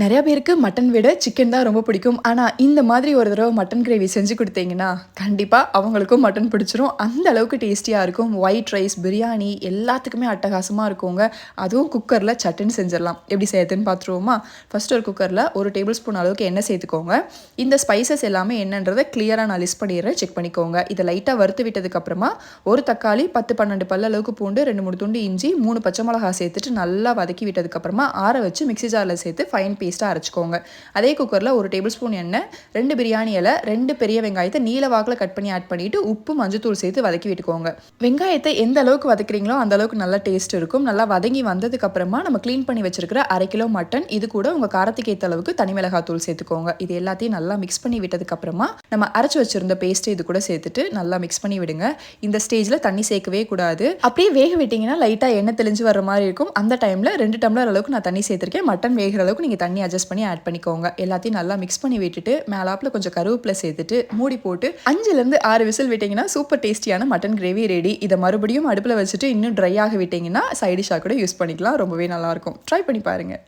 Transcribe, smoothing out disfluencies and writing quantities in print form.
நிறைய பேருக்கு மட்டன் விட சிக்கன் தான் ரொம்ப பிடிக்கும். ஆனா, இந்த மாதிரி ஒரு தடவ மட்டன் கிரேவி செஞ்சு குடுத்தீங்கன்னா, கண்டிப்பா அவங்களுக்கும் மட்டன் பிடிச்சிரும். அந்த அளவுக்கு டேஸ்டியா இருக்கும். ஒயிட் ரைஸ், பிரியாணி எல்லாத்துக்குமே அட்டகாசமா இருக்குங்க. அதுவும் குக்கர்ல சட்டுன்னு செஞ்சிரலாம். எப்படி செய்றதுன்னு பார்த்துருவோமா? ஃபர்ஸ்ட் ஒரு குக்கர்ல 1 டேபிள் ஸ்பூன் அளவுக்கு எண்ணெய் சேர்த்துக்கோங்க. இந்த ஸ்பைசஸ் எல்லாமே என்னன்றத கிளியரா நான் லிஸ்ட் பண்ணிடுறேன். செக் பண்ணிக்கோங்க. இத லைட்டா வறுத்து விட்டதுக்கு அப்புறமா, 1 தக்காளி, 10, 12 பல் அளவுக்கு பூண்டு, 2, 3 துண்டு இஞ்சி, 3 பச்சை மிளகாய் சேர்த்துட்டு நல்லா வதக்கி விட்டதுக்கு அப்புறமா, ஆற வச்சு மிக்ஸி ஜார்ல சேர்த்து ஃபைன் பேஸ்ட்டாக அரைச்சிக்கோங்க. அதே குக்கரில் 1 டேபிள் ஸ்பூன் எண்ணெய், 2 பிரியாணி இலை, 2 பெரிய வெங்காயத்தை நீல வாக்கில் கட் பண்ணி ஆட் பண்ணிவிட்டு உப்பு மஞ்சத்தூள் சேர்த்து வதக்கி விட்டுக்கோங்க. வெங்காயத்தை எந்த அளவுக்கு வதக்குறீங்களோ அந்த அளவுக்கு நல்லா டேஸ்ட் இருக்கும். நல்லா வதங்கி வந்ததுக்கு அப்புறமா நம்ம க்ளீன் பண்ணி வச்சிருக்கிற 1/2 கிலோ மட்டன், இது கூட உங்கள் காரத்துக்கு ஏற்ற அளவுக்கு தனி மிளகாய் தூள் சேர்த்துக்கோங்க. இது எல்லாத்தையும் நல்லா மிக்ஸ் பண்ணி விட்டதுக்கு அப்புறமா நம்ம அரைச்சி வச்சிருந்த பேஸ்ட்டு இது கூட சேர்த்துட்டு நல்லா மிக்ஸ் பண்ணி விடுங்க. இந்த ஸ்டேஜில் தண்ணி சேர்க்கவே கூடாது. அப்படியே வேக விட்டிங்கன்னா லைட்டாக எண்ணெய் தெளிஞ்சு வர மாதிரி இருக்கும். அந்த டைமில் 2 டம்ளர் அளவுக்கு நான் தண்ணி சேர்த்துருக்கேன். மட்டன் வேகிற அளவுக்கு நீங்கள் தண்ணி அட்ஜஸ்ட் பண்ணி ஆட் பண்ணிக்கோங்க. எல்லாத்தையும் நல்லா மிக்ஸ் பண்ணி விட்டுட்டு மேலாப்பில் கொஞ்சம் கருவேப்பிலை சேர்த்துட்டு மூடி போட்டு 5லேருந்து 6 விசில் விட்டிங்கன்னா சூப்பர் டேஸ்டியான மட்டன் கிரேவி ரெடி. இதை மறுபடியும் அடுப்பில் வச்சுட்டு இன்னும் ட்ரை ஆக விட்டிங்கன்னா சைடிஷாக கூட யூஸ் பண்ணிக்கலாம். ரொம்பவே நல்லாயிருக்கும். ட்ரை பண்ணி பாருங்கள்.